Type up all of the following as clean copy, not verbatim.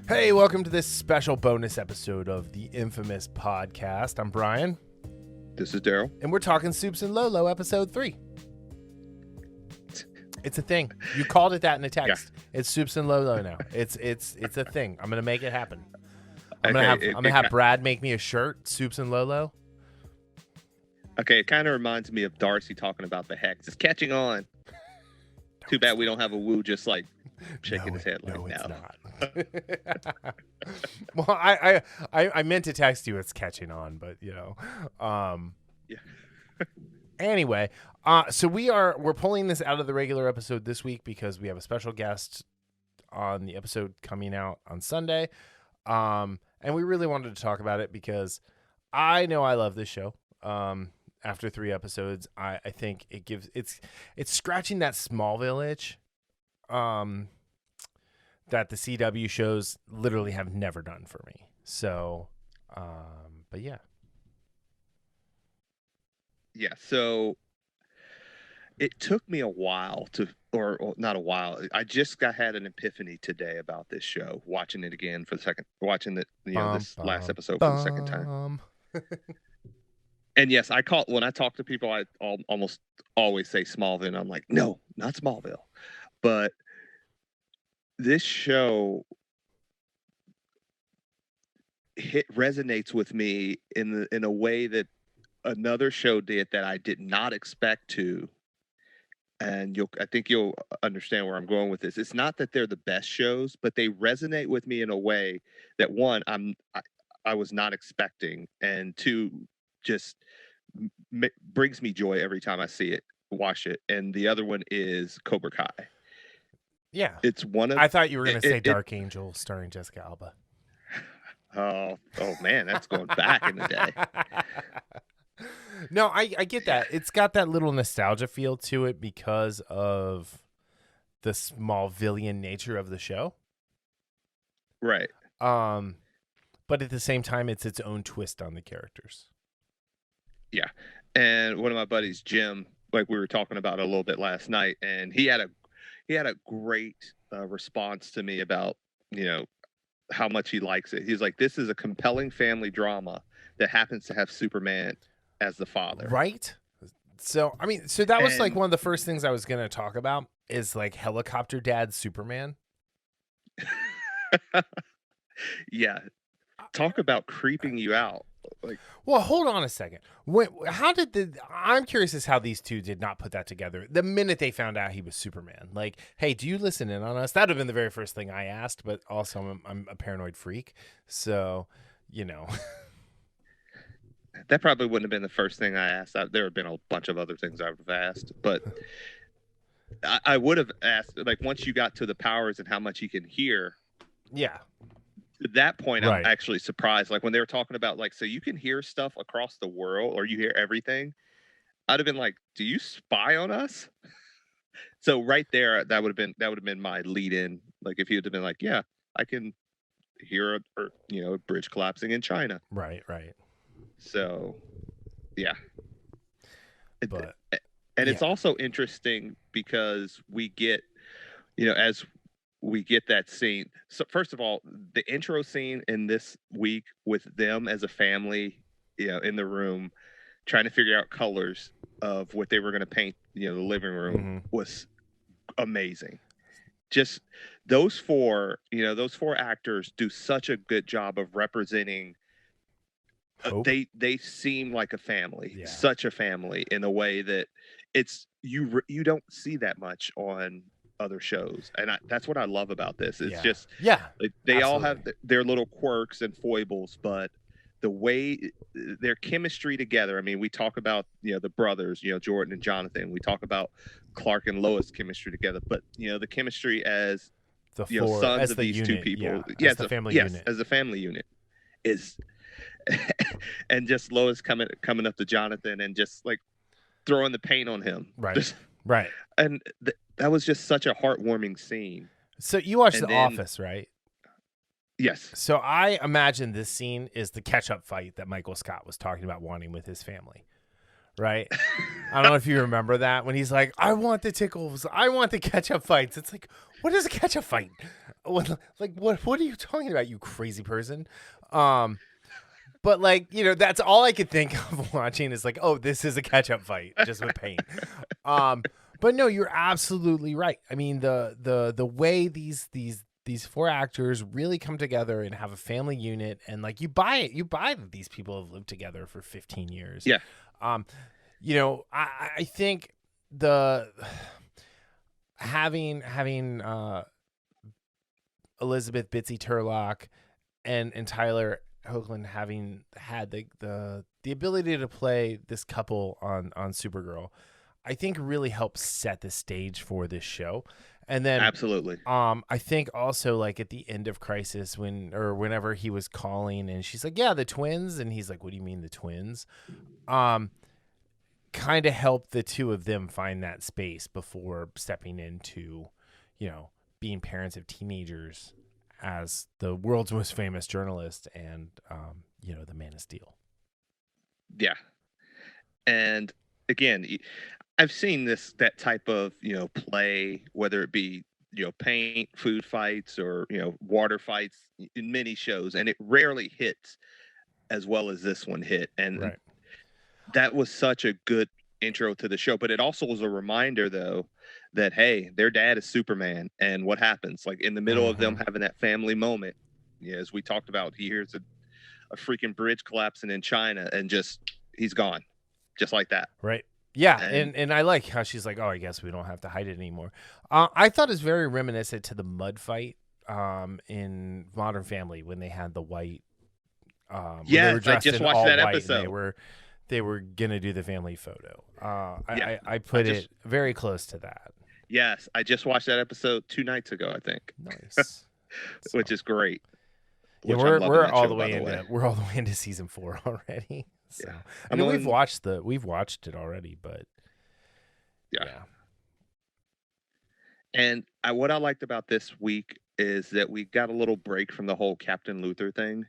Hey, welcome to this special bonus episode of the infamous podcast. I'm Brian. This is Darryl. And we're talking Supes and LoLo episode 3. It's a thing. You called it that in a text. Yeah. It's Supes and LoLo now. It's a thing. I'm gonna make it happen. I'm gonna have Brad make me a shirt, Supes and LoLo. Okay, it kind of reminds me of Darcy talking about the hex. It's catching on. Too bad we don't have a woo just like shaking his head like, no, it's no. not. Well, I meant to text you it's catching on, but you know. Yeah. Anyway, so we're pulling this out of the regular episode this week because we have a special guest on the episode coming out on Sunday. And we really wanted to talk about it because I know I love this show. After 3 episodes, I think it's scratching that Smallville itch that the CW shows literally have never done for me. So, but yeah. Yeah, so it took me a while or not a while. I just had an epiphany today about this show, watching it again for the second, watching this last episode for the second time. And yes, when I talk to people, I almost always say Smallville. And I'm like, no, not Smallville. But this show resonates with me in a way that another show did that I did not expect to. And I think you'll understand where I'm going with this. It's not that they're the best shows, but they resonate with me in a way that one, I was not expecting, and two, just brings me joy every time I see it, watch it. And the other one is Cobra Kai. Yeah, it's one of. I thought you were going to say Dark Angel starring Jessica Alba. Oh man, that's going back in the day. No, I get that. It's got that little nostalgia feel to it because of the Smallvillian nature of the show. Right. But at the same time, it's its own twist on the characters. Yeah. And one of my buddies, Jim, like we were talking about a little bit last night, and he had a great response to me about, how much he likes it. He's like, this is a compelling family drama that happens to have Superman as the father. Right. So that was like one of the first things I was going to talk about is like helicopter dad Superman. Yeah. Talk about creeping you out. Like, well, hold on a second. I'm curious as how these two did not put that together the minute they found out he was Superman. Like, hey, do you listen in on us? That would have been the very first thing I asked, but also I'm a paranoid freak. So, that probably wouldn't have been the first thing I asked. There have been a bunch of other things I would have asked, but I would have asked, like, once you got to the powers and how much he can hear. Yeah. At that point, right. I'm actually surprised. Like when they were talking about, like, so you can hear stuff across the world or you hear everything. I'd have been like, do you spy on us? So right there, that would have been my lead in. Like if he had been like, yeah, I can hear a bridge collapsing in China. Right. Right. So, yeah. But it's also interesting because we get, as we get that scene. So first of all, the intro scene in this week with them as a family, in the room, trying to figure out colors of what they were going to paint, the living room was amazing. Just those four actors do such a good job of representing. They seem like a family, such a family in a way that it's you don't see that much on other shows, and that's what I love about this. It's just like, they all have their little quirks and foibles, but the way their chemistry together. I mean, we talk about the brothers, Jordan and Jonathan. We talk about Clark and Lois chemistry together, but the chemistry as the four, sons as of the these unit, two people, as the family unit, as a family unit is. And just Lois coming up to Jonathan and just like throwing the paint on him, right? Right. And that was just such a heartwarming scene. So you watched The Office, right? Yes. So I imagine this scene is the catch-up fight that Michael Scott was talking about wanting with his family, right? I don't know if you remember that when he's like, I want the tickles, I want the ketchup fights. It's like, what is a ketchup fight? What are you talking about, you crazy person? But like, that's all I could think of watching is like, oh, this is a catch-up fight just with paint. But no, you're absolutely right. I mean, the way these four actors really come together and have a family unit, and like you buy it. You buy that these people have lived together for 15 years. Yeah. I think the having Elizabeth Bitsy Turlock and Tyler Hoechlin having had the ability to play this couple on Supergirl, I think really helps set the stage for this show. And then absolutely, I think also like at the end of Crisis whenever he was calling and she's like, yeah, the twins, and he's like, what do you mean the twins? Kind of helped the two of them find that space before stepping into, being parents of teenagers as the world's most famous journalist and, the Man of Steel. Yeah. And again, I've seen that type of, play, whether it be, paint, food fights, or, water fights in many shows, and it rarely hits as well as this one hit. And right. That was such a good intro to the show. But it also was a reminder, though, that, hey, their dad is Superman. And what happens? Like in the middle of them having that family moment, as we talked about, he hears a freaking bridge collapsing in China and he's gone. Just like that. Right. Yeah. And I like how she's like, oh, I guess we don't have to hide it anymore. I thought it was very reminiscent to the mud fight in Modern Family when they had the white. Yeah, I just watched that episode. They were gonna do the family photo. I put it very close to that. Yes, I just watched that episode 2 nights ago, I think. Nice, which is great. Yeah, we're all the way into season 4 already. So yeah. I mean, we've watched it already, but yeah. And what I liked about this week is that we got a little break from the whole Captain Luthor thing,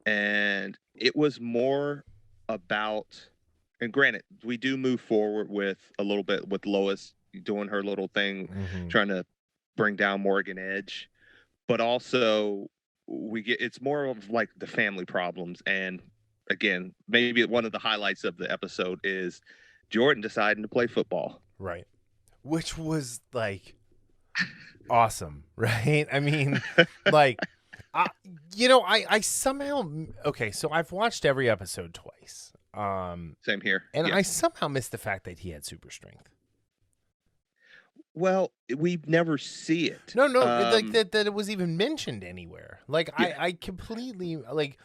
and it was more about, and granted, we do move forward with a little bit with Lois doing her little thing, trying to bring down Morgan Edge, but also it's more of like the family problems. And again, maybe one of the highlights of the episode is Jordan deciding to play football, right? Which was like awesome, right? I mean, like. I somehow so I've watched every episode twice. Same here. And I somehow missed the fact that he had super strength. Well, we never see it. No, like that it was even mentioned anywhere. Like I completely like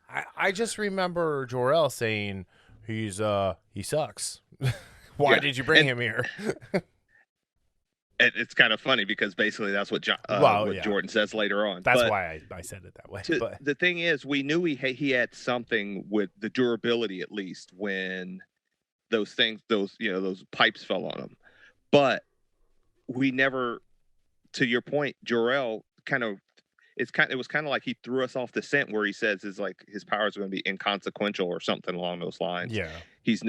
I just remember Jor-El saying he sucks. Why did you bring him here? It's kind of funny because basically that's what Jordan says later on. That's why I said it that way. But the thing is, we knew he had something with the durability, at least when those pipes fell on him. But we never, to your point, Jor-El it was kind of like he threw us off the scent where he says his powers are going to be inconsequential or something along those lines. Yeah, he's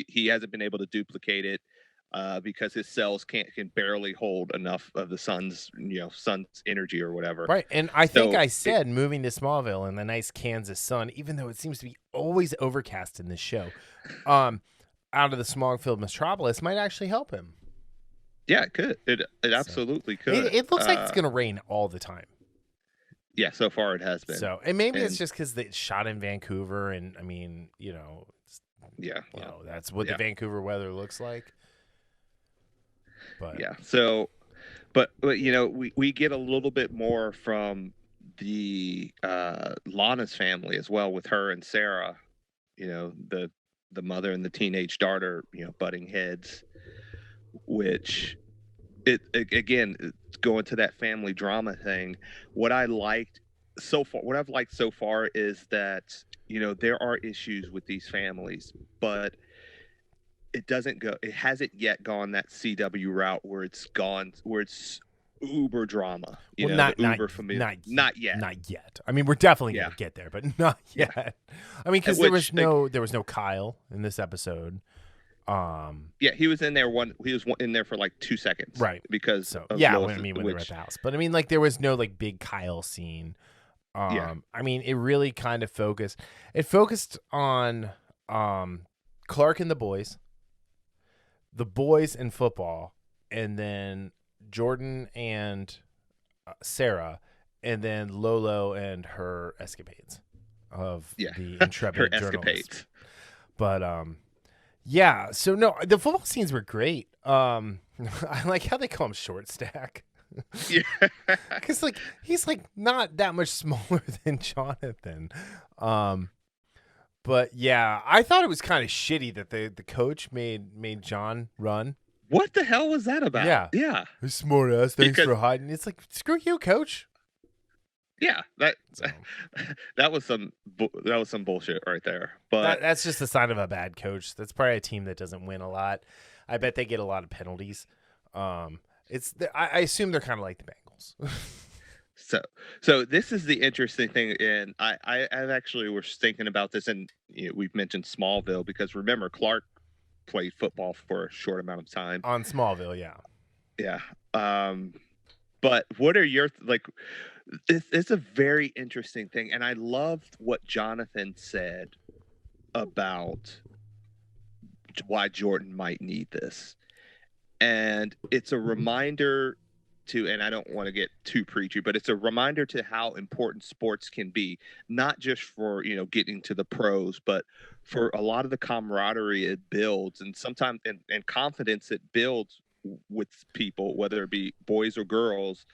he hasn't been able to duplicate it. Because his cells can barely hold enough of the sun's energy or whatever. Right, and I think I said moving to Smallville in the nice Kansas sun, even though it seems to be always overcast in this show, out of the smog-filled metropolis might actually help him. Yeah, it could. It absolutely could. It looks like it's going to rain all the time. Yeah, so far it has been. So, and maybe it's just because it's shot in Vancouver, and I mean, that's what the Vancouver weather looks like. But. Yeah. So, but we get a little bit more from the Lana's family as well, with her and Sarah. The mother and the teenage daughter, butting heads, which again going to that family drama thing. What I've liked so far is that there are issues with these families, but it hasn't yet gone that CW route where it's uber drama. Not yet. I mean, we're definitely going to get there, but not yet. I mean, because there was no Kyle in this episode. Yeah, he was in there in there for like 2 seconds Right. because So of yeah, Lois, when they were at which the house, but I mean, like there was no like big Kyle scene. yeah, I mean, it really kind of focused. It focused on Clark and the boys in football, and then Jordan and Sarah, and then Lolo and her escapades of yeah, the her intrepid journalist. escapades. But yeah. So no, the football scenes were great. I like how they call him short stack. Yeah, Because like he's like not that much smaller than Jonathan. But yeah, I thought it was kind of shitty that the coach made John run. what the hell was that about? Yeah. Yeah, Smart ass, thanks because for hiding. It's like screw you, coach. yeah, So that was some bullshit right there. But that's just a sign of a bad coach. That's probably a team that doesn't win a lot. I bet they get a lot of penalties. I assume they're kind of like the Bengals. so this is the interesting thing, and I've actually was thinking about this, and we've mentioned Smallville because remember Clark played football for a short amount of time. On Smallville, yeah. Yeah. But what are your like? It's a very interesting thing, and I loved what Jonathan said about why Jordan might need this, and it's a reminder to, and I don't want to get too preachy, but it's a reminder to how important sports can be, not just for getting to the pros, but for a lot of the camaraderie it builds, and sometimes and confidence it builds with people, whether it be boys or girls,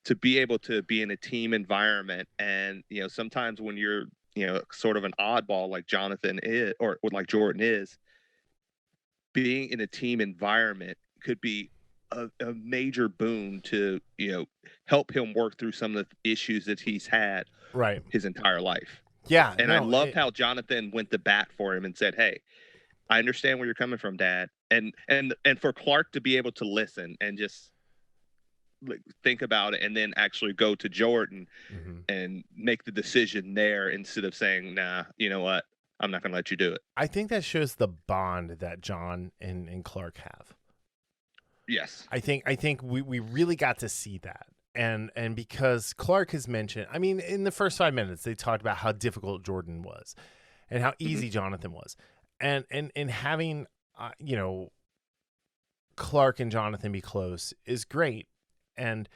to be able to be in a team environment. And sometimes when you're sort of an oddball like Jonathan is, or like Jordan is, being in a team environment could be a major boon to help him work through some of the issues that he's had Right. his entire life. Yeah. And I No. loved how Jonathan went to bat for him and said, hey, I understand where you're coming from, Dad. And for Clark to be able to listen and just like, think about it, and then actually go to Jordan and make the decision there instead of saying, nah, you know what, I'm not going to let you do it. I think that shows the bond that John and Clark have. Yes. I think we really got to see that. And because Clark has mentioned, I mean, in the first 5 minutes, they talked about how difficult Jordan was and how easy Jonathan was. And having, Clark and Jonathan be close is great. And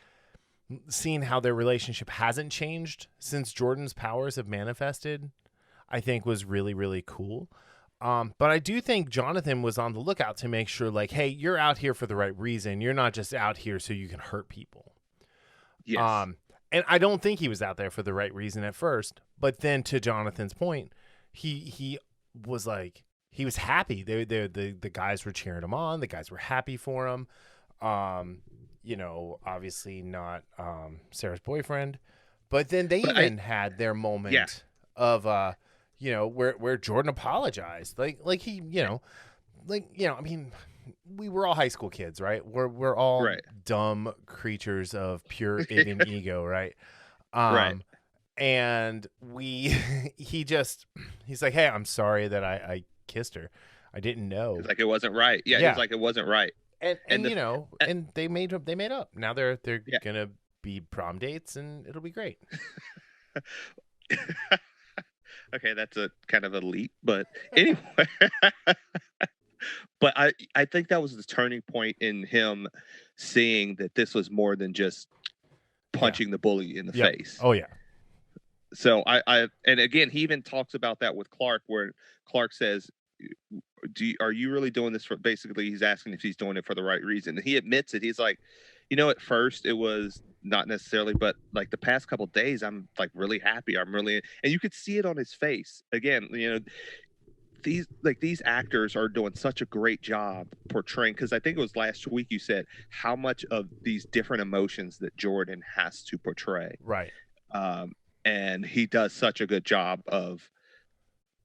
seeing how their relationship hasn't changed since Jordan's powers have manifested, I think was really, really cool. But I do think Jonathan was on the lookout to make sure, like, hey, you're out here for the right reason. You're not just out here so you can hurt people. Yes. And I don't think he was out there for the right reason at first. But then, to Jonathan's point, he was like, he was happy. The guys were cheering him on. The guys were happy for him. Obviously not Sarah's boyfriend, but then they had their moment of where Jordan apologized, like he I mean, we were all high school kids, right? We're all dumb creatures of pure id and ego, right? Right. And he's like, hey, I'm sorry that I kissed her. I didn't know. It's like it wasn't right. Yeah. It's like it wasn't right. And and they made up. Now they're gonna be prom dates, and it'll be great. Okay, that's a kind of a leap, but anyway. But I think that was the turning point in him seeing that this was more than just punching the bully in the face. Oh yeah. So and again, he even talks about that with Clark, where Clark says, are you really doing this for, basically he's asking if he's doing it for the right reason. And he admits it. He's like, at first it was not necessarily, but like the past couple of days, I'm like really happy. I'm really, and you could see it on his face. Again, these actors are doing such a great job portraying, because I think it was last week you said how much of these different emotions that Jordan has to portray. Right. And he does such a good job of,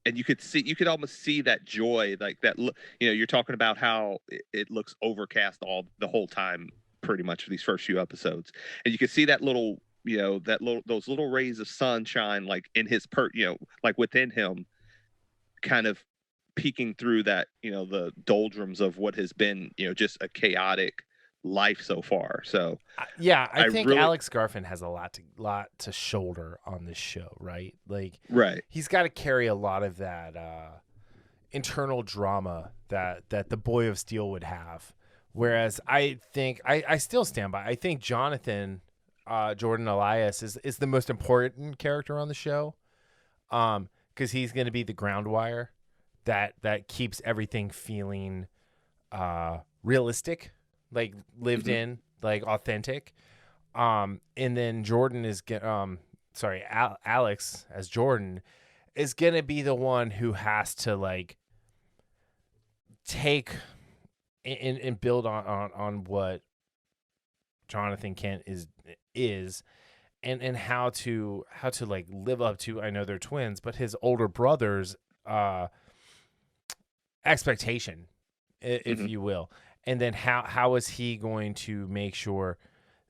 and you could almost see that joy, like that. You're talking about how it looks overcast the whole time, pretty much for these first few episodes, and you can see that little, those little rays of sunshine, like in his like within him, kind of peeking through that, the doldrums of what has been, just a chaotic life so far. So I I think really Alex Garfin has a lot to shoulder on this show, right? Like right. he's got to carry a lot of that internal drama that the Boy of Steel would have. Whereas I think I still stand by. I think Jonathan Jordan Elias is the most important character on the show, because he's going to be the ground wire that keeps everything feeling realistic, like lived in, like authentic. And then Jordan is Alex as Jordan is going to be the one who has to like take and build on what Jonathan Kent is and how to like live up to, I know they're twins, but his older brother's expectation, if you will. And then how is he going to make sure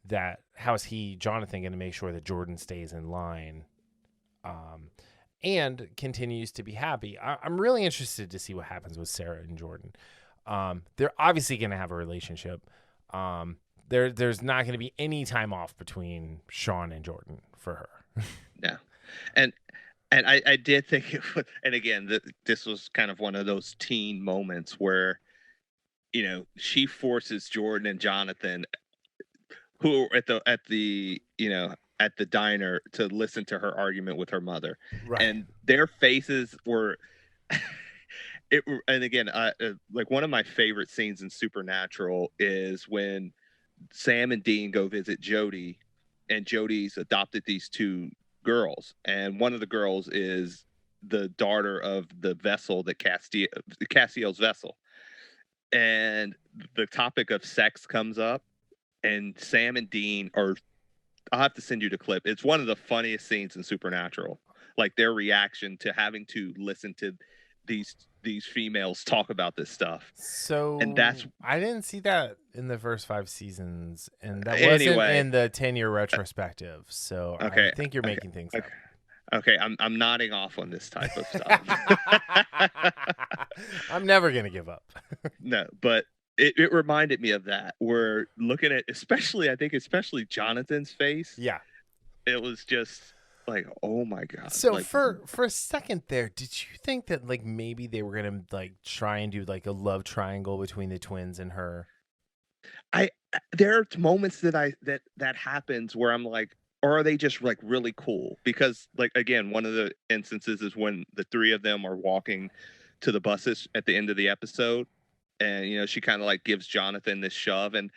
that Jonathan going to make sure that Jordan stays in line and continues to be happy. I'm really interested to see what happens with Sarah and Jordan. They're obviously going to have a relationship. There's not going to be any time off between Sean and Jordan for her. Yeah. And I did think and again, this was kind of one of those teen moments where, she forces Jordan and Jonathan, who are at the diner, to listen to her argument with her mother. Right. And their faces were and again, like one of my favorite scenes in Supernatural is when Sam and Dean go visit Jody, and Jody's adopted these two girls, and one of the girls is the daughter of the vessel that Cassie's vessel, and the topic of sex comes up, and Sam and Dean are. I'll have to send you the clip. It's one of the funniest scenes in Supernatural. Like their reaction to having to listen to these females talk about this stuff. So and that's I didn't see that in the first 5 seasons, and that anyway, wasn't in the 10-year retrospective. So okay, I think you're making things up. Okay, I'm nodding off on this type of stuff. I'm never gonna give up. No, but it reminded me of that. We're looking at, especially Jonathan's face. Yeah, it was just like, oh my god. So like, for a second there, did you think that like maybe they were gonna like try and do like a love triangle between the twins and her? There are moments that happens where I'm like, or are they just like really cool? Because like again, one of the instances is when the three of them are walking to the buses at the end of the episode, and she kind of like gives Jonathan this shove, and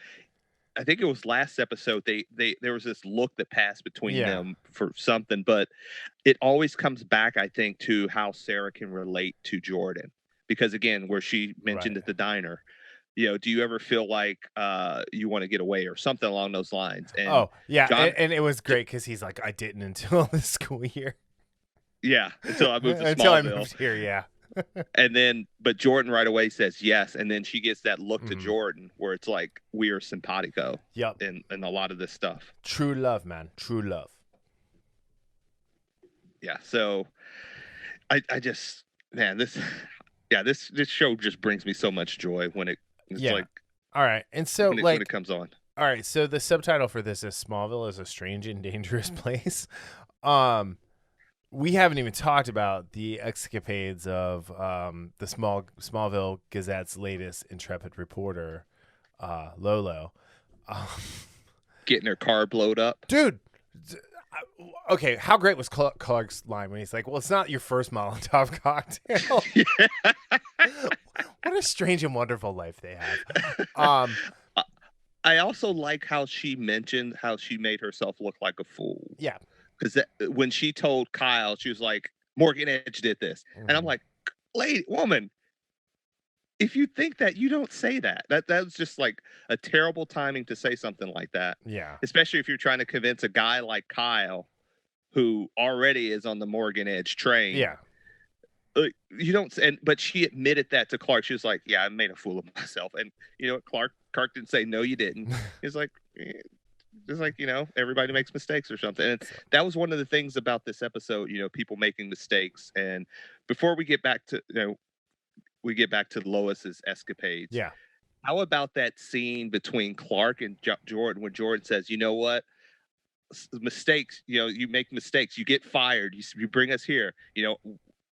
I think it was last episode they there was this look that passed between them for something, but it always comes back, I think, to how Sarah can relate to Jordan, because again, where she mentioned at the diner, do you ever feel like you want to get away or something along those lines? And and it was great because he's like, I didn't until this school year. Yeah, until I moved to until Smallville. I moved here, yeah. And then, but Jordan right away says yes, and then she gets that look to Jordan where it's like, we are simpatico. Yep. In a lot of this stuff. True love, man. True love. Yeah. So I just, man, this show just brings me so much joy when it's like, all right. And so when it comes on. All right. So the subtitle for this is Smallville is a strange and dangerous place. We haven't even talked about the escapades of the Smallville Gazette's latest intrepid reporter, Lolo. Getting her car blowed up. Dude, okay, how great was Clark's line when he's like, well, it's not your first Molotov cocktail. What a strange and wonderful life they have. I also like how she mentioned how she made herself look like a fool. Yeah. Because when she told Kyle, she was like, Morgan Edge did this. And I'm like, woman, if you think that, you don't say that. That was just like a terrible timing to say something like that. Yeah. Especially if you're trying to convince a guy like Kyle, who already is on the Morgan Edge train. Yeah. You don't, but she admitted that to Clark. She was like, yeah, I made a fool of myself. And you know what, Clark didn't say, no, you didn't. He's like, just like, everybody makes mistakes or something. And that was one of the things about this episode, people making mistakes. And before we get back to, we get back to Lois's escapades. Yeah. How about that scene between Clark and Jordan when Jordan says, "You know what? Mistakes. You make mistakes. You get fired. You bring us here.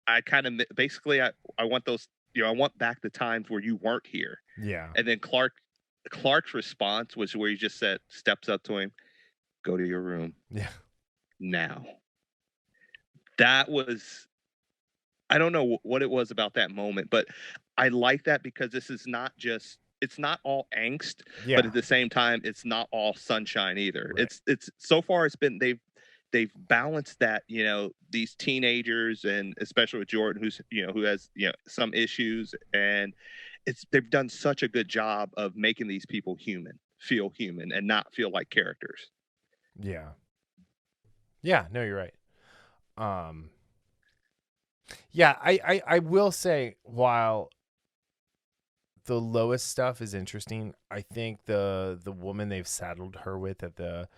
I kind of basically I want those. I want back the times where you weren't here." Yeah. And then Clark's response was where he just steps up to him, "Go to your room." Yeah. Now. That was, I don't know what it was about that moment, but I like that because this is it's not all angst, Yeah. but at the same time, it's not all sunshine either. Right. It's so far it's been, they've balanced that, these teenagers, and especially with Jordan, who has, some issues, and they've done such a good job of making these people feel human and not feel like characters. Yeah. Yeah, no, you're right. Yeah, I will say, while the Lois stuff is interesting, I think the woman they've saddled her with at the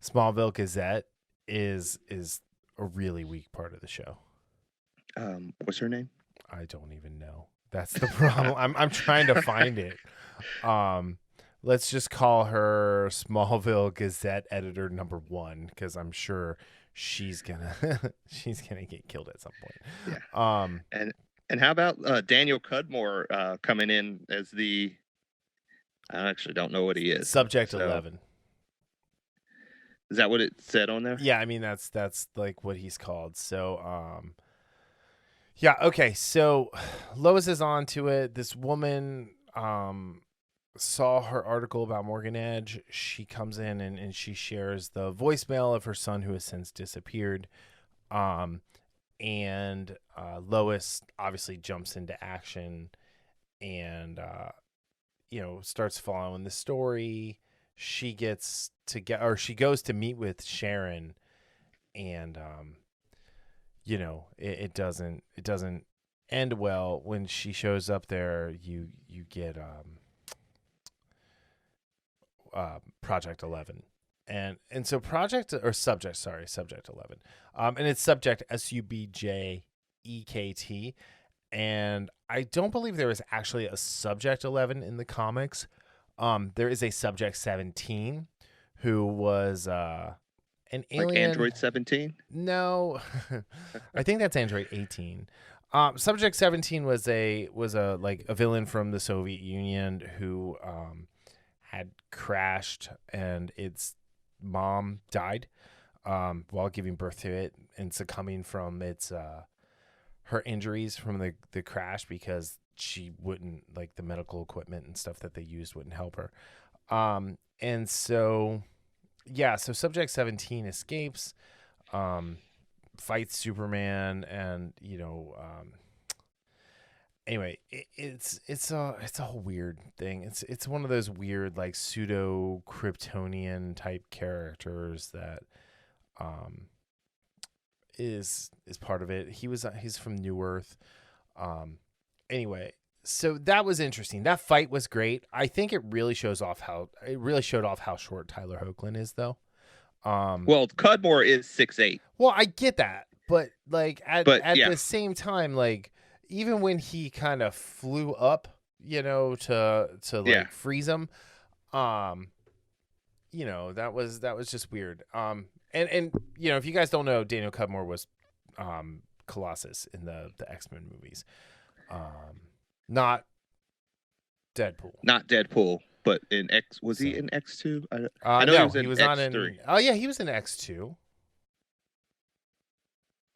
Smallville Gazette is a really weak part of the show. What's her name? I don't even know. That's the problem. I'm trying to find it. Let's just call her Smallville Gazette editor number 1, because I'm sure she's gonna get killed at some point. Yeah. And how about Daniel Cudmore coming in as I actually don't know what he is. Subject 11. Is that what it said on there? Yeah, I mean that's like what he's called. So yeah, okay. So Lois is on to it. This woman saw her article about Morgan Edge. She comes in and she shares the voicemail of her son, who has since disappeared. And Lois obviously jumps into action and starts following the story. She goes to meet with Sharon, and it doesn't end well. When she shows up there, you get Project 11. And so Subject 11. And it's Subject SUBJEKT. And I don't believe there is actually a Subject 11 in the comics. There is a Subject 17 who was an alien. Like Android 17? No, I think that's Android 18. Subject 17 was a villain from the Soviet Union who had crashed, and its mom died while giving birth to it, and succumbing from her injuries from the crash, because she wouldn't, like, the medical equipment and stuff that they used wouldn't help her. And so Subject 17 escapes, fights Superman, and anyway, it's a whole weird thing. It's one of those weird, like, pseudo Kryptonian type characters that is part of it. He's from New Earth. Anyway, so that was interesting. That fight was great. I think it really showed off how short Tyler Hoechlin is, though. Well, Cudmore is 6'8". Well, I get that, but like at yeah. the same time, like, even when he kind of flew up, to like freeze him, that was just weird. And if you guys don't know, Daniel Cudmore was Colossus in the X-Men movies. Not Deadpool. Not Deadpool, but in X. Was he in X2? I know no, he was not in. Oh yeah, he was in X2.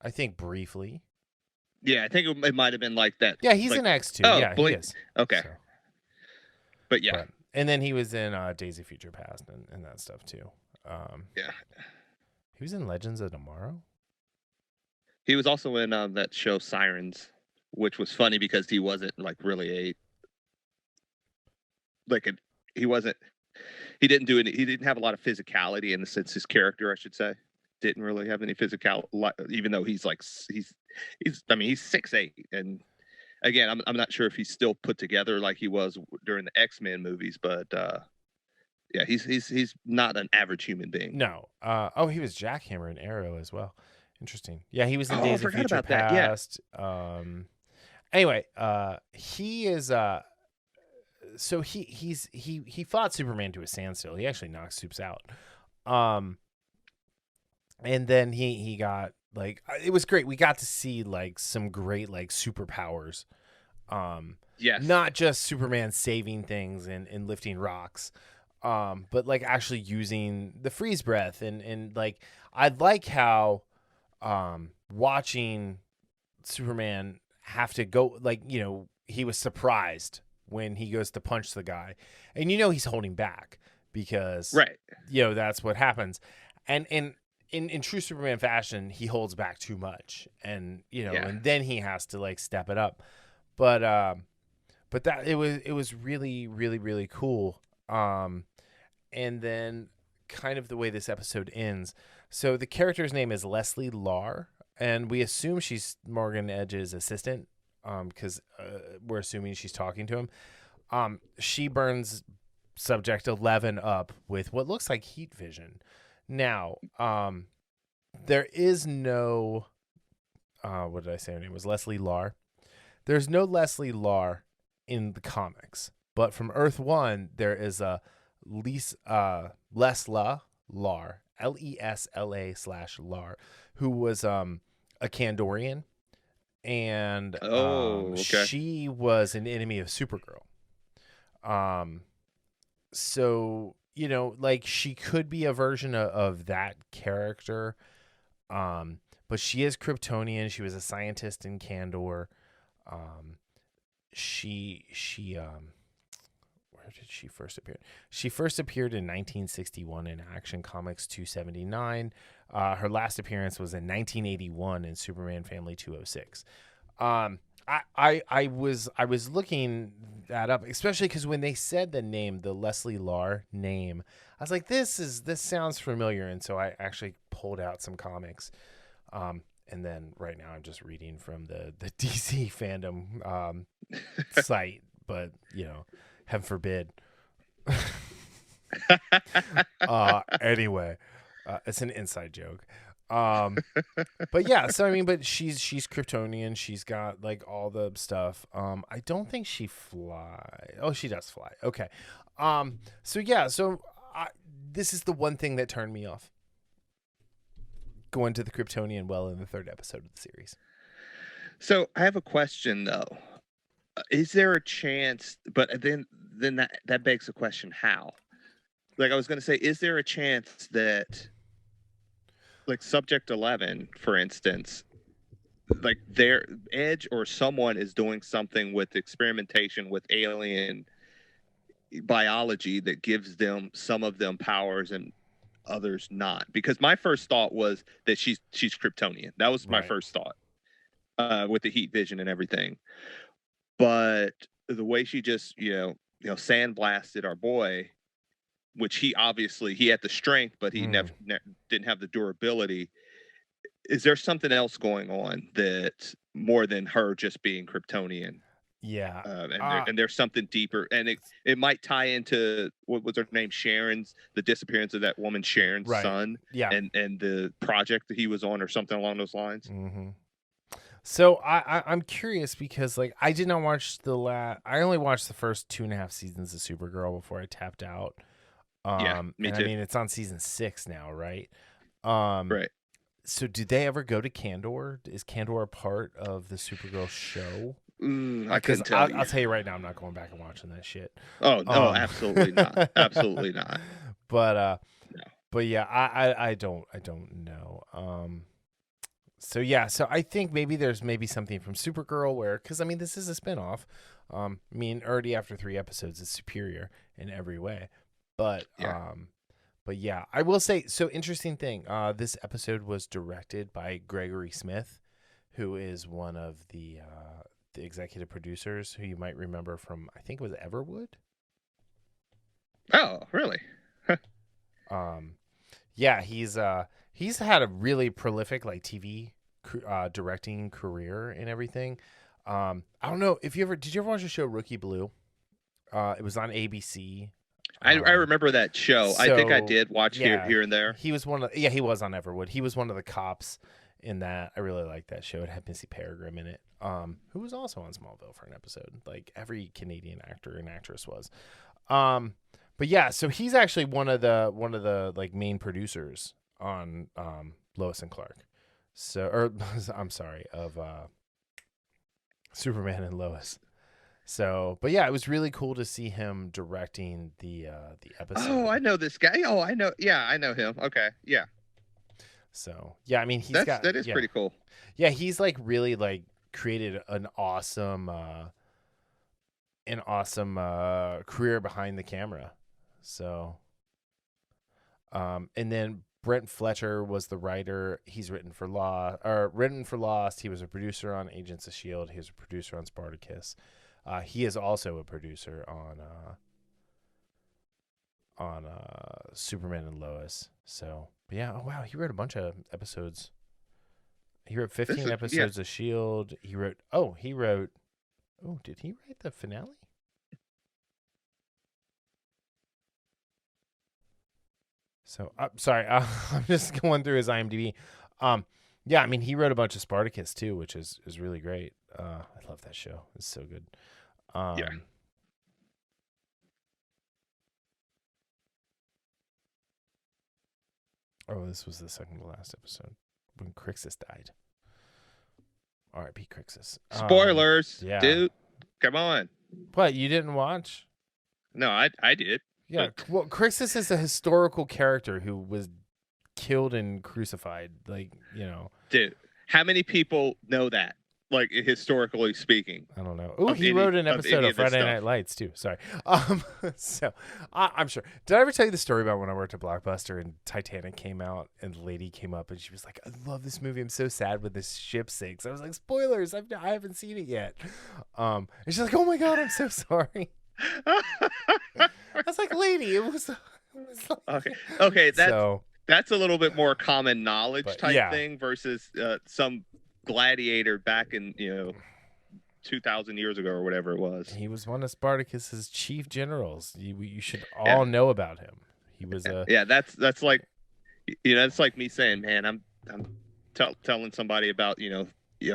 I think briefly. Yeah, I think it might have been like that. Yeah, he's in X2. Oh, yeah, he is. Okay. So. But yeah. And then he was in Days of Future Past and that stuff too. Yeah. He was in Legends of Tomorrow. He was also in that show Sirens, which was funny because he wasn't like really he didn't have a lot of physicality in the sense his character, I should say, didn't really have any physical, even though he's 6'8", and again, I'm not sure if he's still put together like he was during the X-Men movies, but yeah, he's not an average human being. No. He was Jackhammer in Arrow as well. Interesting. Yeah, he was in Days of Future about Past. That, yeah. Anyway, he is so he fought Superman to a standstill. He actually knocked Supes out. And then he got like it was great. We got to see like some great like superpowers. Yes. Not just Superman saving things and lifting rocks. But like actually using the freeze breath and like I like how watching Superman have to go like, you know, he was surprised when he goes to punch the guy. And you know he's holding back because Right. you know that's what happens. And in true Superman fashion, he holds back too much. And you know, and then he has to like step it up. But that it was really, really, really cool. And then kind of the way this episode ends. So the character's name is Leslie Larr, and we assume she's Morgan Edge's assistant, because we're assuming she's talking to him. She burns Subject 11 up with what looks like heat vision. Now, there is no, what did I say her name was? Leslie Larr. There's no Leslie Larr in the comics, but from Earth 1, there is a Lesla Larr, LESLA/Larr, who was a Kandorian, and okay. she was an enemy of Supergirl. So you know, like she could be a version of that character, but she is Kryptonian. She was a scientist in Kandor. She where did she first appear? She first appeared in 1961 in Action Comics 279. Her last appearance was in 1981 in Superman Family 206. I was looking that up, especially because when they said the name, the Leslie Larr name, I was like, this sounds familiar, and so I actually pulled out some comics. And then right now I'm just reading from the DC fandom site, but you know, heaven forbid. Anyway, it's an inside joke. But yeah, so I mean, but she's Kryptonian. She's got like all the stuff. I don't think she fly. Oh, she does fly. Okay. So yeah, this is the one thing that turned me off. Going to the Kryptonian well in the third episode of the series. So I have a question though. Is there a chance? But then that begs the question: how? Like I was going to say, is there a chance that, like Subject 11, for instance, like their Edge or someone is doing something with experimentation with alien biology that gives them some of them powers and others not? Because my first thought was that she's Kryptonian. That was my first thought, with the heat vision and everything. But the way she just sandblasted our boy, which he had the strength, but he never didn't have the durability. Is there something else going on that more than her just being Kryptonian? Yeah, and there's something deeper, and it might tie into what was her name, the disappearance of that woman Sharon's son, and the project that he was on, or something along those lines. Mm-hmm. So I'm curious because like I did not watch I only watched the first 2.5 seasons of Supergirl before I tapped out. Me too. I mean, it's on season 6 now, right? Right. So did they ever go to Kandor? Is Kandor a part of the Supergirl show? I couldn't tell you. I'll tell you right now, I'm not going back and watching that shit. Oh no, absolutely not. Absolutely not. But yeah, I don't know. So yeah, so I think there's something from Supergirl where, because I mean this is a spinoff. I mean already after 3 episodes it's superior in every way. But yeah, I will say, so interesting thing. This episode was directed by Gregory Smith, who is one of the executive producers who you might remember from, I think it was Everwood. Oh, really? Yeah, he's had a really prolific like TV directing career and everything. I don't know if did you ever watch the show Rookie Blue? It was on ABC. I remember that show. I think I did watch here and there. He was he was on Everwood. He was one of the cops in that. I really liked that show. It had Missy Peregrine in it, who was also on Smallville for an episode. Like every Canadian actor and actress was. But yeah, so he's actually one of the like main producers on Lois and Clark. So, or I'm sorry, of Superman and Lois. So, but yeah, it was really cool to see him directing the episode. Oh, I know this guy. Oh, I know. Yeah, I know him. Okay, yeah. So yeah, I mean That is pretty cool. Yeah, he's like really like created an awesome career behind the camera. So, and then Brent Fletcher was the writer. He's written for Lost. He was a producer on Agents of S.H.I.E.L.D. He was a producer on Spartacus. He is also a producer on Superman and Lois. So, but yeah, oh wow, he wrote a bunch of episodes. He wrote 15 episodes of S.H.I.E.L.D. He wrote, did he write the finale? So, sorry, I'm just going through his IMDb. Yeah, I mean, he wrote a bunch of Spartacus too, which is really great. I love that show. It's so good. Yeah. Oh, this was the second to last episode when Crixus died. R.I.P. Crixus. Spoilers, yeah. dude. Come on. What, you didn't watch? No, I did. Yeah, well, Crixus is a historical character who was killed and crucified. Like, you know. Dude, how many people know that? Like, historically speaking. I don't know. Oh, he wrote an episode of Friday Night Lights, too. Sorry. So, I'm sure. Did I ever tell you the story about when I worked at Blockbuster and Titanic came out and the lady came up and she was like, I love this movie. I'm so sad when this ship sinks. I was like, spoilers. I haven't seen it yet. And she's like, oh, my God, I'm so sorry. I was like, lady, it was like... Okay, that's a little bit more common knowledge type thing versus some gladiator back in 2,000 years ago or whatever it was. He was one of Spartacus's chief generals. You should all know about him. He was a that's like it's like me saying, man, I'm telling somebody about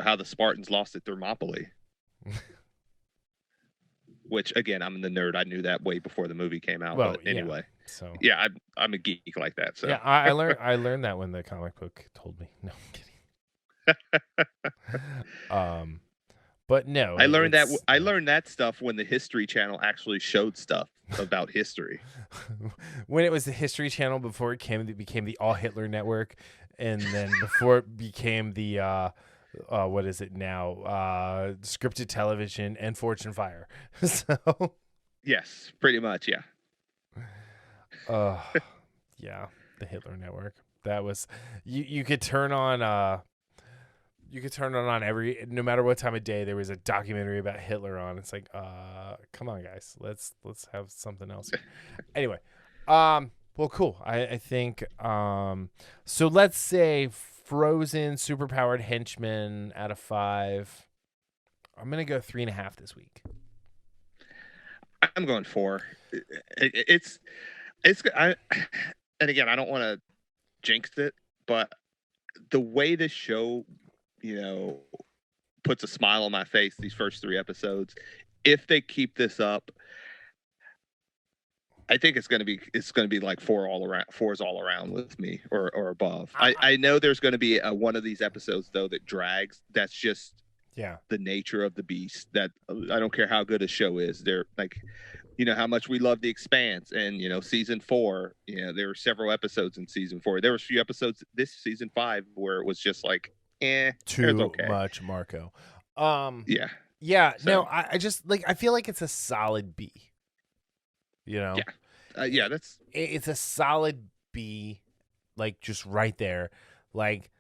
how the Spartans lost at Thermopylae. Which, again, I'm the nerd. I knew that way before the movie came out. Well, but anyway, so I'm a geek like that. So yeah, I learned that when the comic book told me. No, I'm kidding. But no, I learned that stuff when the History Channel actually showed stuff about history. When it was the History Channel before it became the All Hitler Network, and then before it became the what is it now? Scripted television and Fortune Fire. So yes, pretty much, yeah. Yeah, the Hitler Network. That was you could turn on every, no matter what time of day there was a documentary about Hitler on. It's like, come on guys, let's have something else. Anyway, well, cool. I think so let's say Frozen superpowered henchman out of 5. I'm gonna go 3.5 this week. I'm going 4. And again, I don't want to jinx it, but the way this show, puts a smile on my face these first 3 episodes, if they keep this up, I think it's going to be like 4 all around. 4's all around with me or above. I know there's going to be one of these episodes though that drags. That's just the nature of the beast. That I don't care how good a show is. They're like, how much we love The Expanse and season 4. There were several episodes in season 4. There were a few episodes this season 5 where it was just like, too much Marco. Yeah. So, no, I just like, I feel like it's a solid B. It's a solid B, like just right there. Like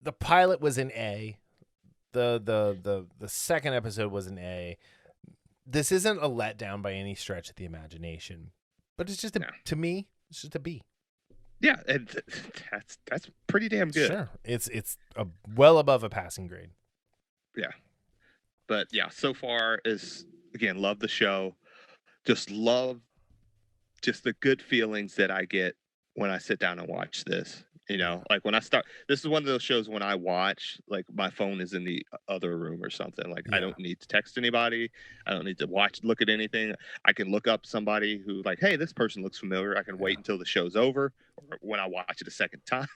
the pilot was an A, the second episode was an A. This isn't a letdown by any stretch of the imagination, but it's just to me, it's just a B. Yeah, and that's pretty damn good. Sure, it's well above a passing grade. Yeah, but so far is, again, love the show. Just love the good feelings that I get when I sit down and watch this. You know, like when I start, this is one of those shows when I watch, like my phone is in the other room or something. Like I Yeah. don't need to text anybody. I don't need to look at anything. I can look up somebody who, like, hey, this person looks familiar. I can wait until the show's over or when I watch it a second time.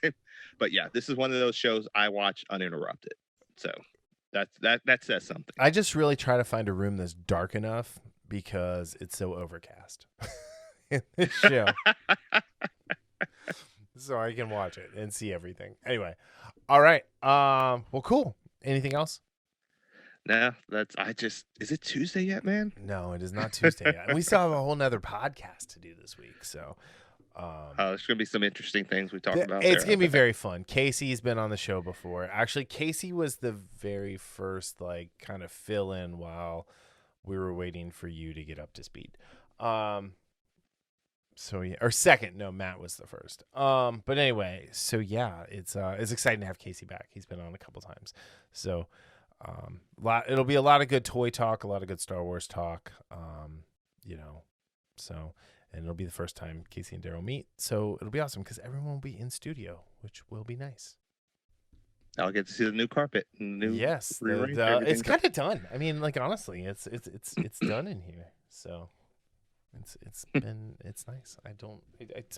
But yeah, this is one of those shows I watch uninterrupted. So that says something. I just really try to find a room that's dark enough because it's so overcast in this show. So I can watch it and see everything. Anyway, all right. Well, cool. Anything else? No, is it Tuesday yet, man? No, it is not Tuesday yet. And we still have a whole nother podcast to do this week. So there's going to be some interesting things we talk about. It's going to be very fun. Casey's been on the show before. Actually, Casey was the very first, like, kind of fill in while we were waiting for you to get up to speed. So yeah, or second. No, Matt was the first. But anyway, so yeah, it's exciting to have Casey back. He's been on a couple times. So it'll be a lot of good toy talk, a lot of good Star Wars talk. And it'll be the first time Casey and Darryl meet. So it'll be awesome because everyone will be in studio, which will be nice. I'll get to see the new carpet. Yes, it's kind of done. I mean, like, honestly, it's done in here. So it's nice. I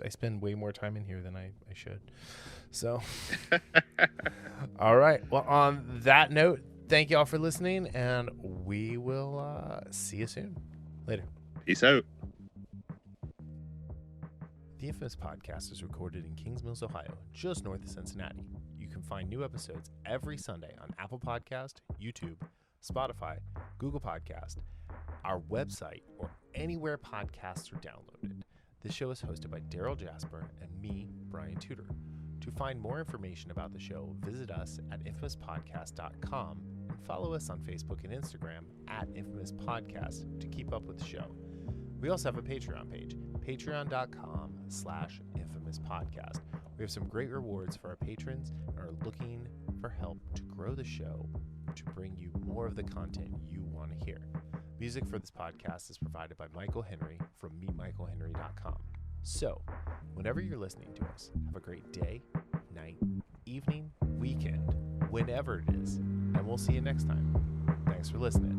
spend way more time in here than I should. So all right. Well, on that note, thank you all for listening, and we will see you soon. Later. Peace out. The Infamous Podcast is recorded in Kings Mills, Ohio, just north of Cincinnati. You can find new episodes every Sunday on Apple Podcast, YouTube, Spotify, Google Podcast, our website, or anywhere podcasts are downloaded. This show is hosted by Darryl Jasper and me, Brian Tudor. To find more information about the show, visit us at infamouspodcast.com and follow us on Facebook and Instagram at Infamous Podcast to keep up with the show. We also have a Patreon page, patreon.com/infamouspodcast. We have some great rewards for our patrons and are looking for help to grow the show to bring you more of the content you want to hear. Music for this podcast is provided by Michael Henry from meetmichaelhenry.com. So, whenever you're listening to us, have a great day, night, evening, weekend, whenever it is, and we'll see you next time. Thanks for listening.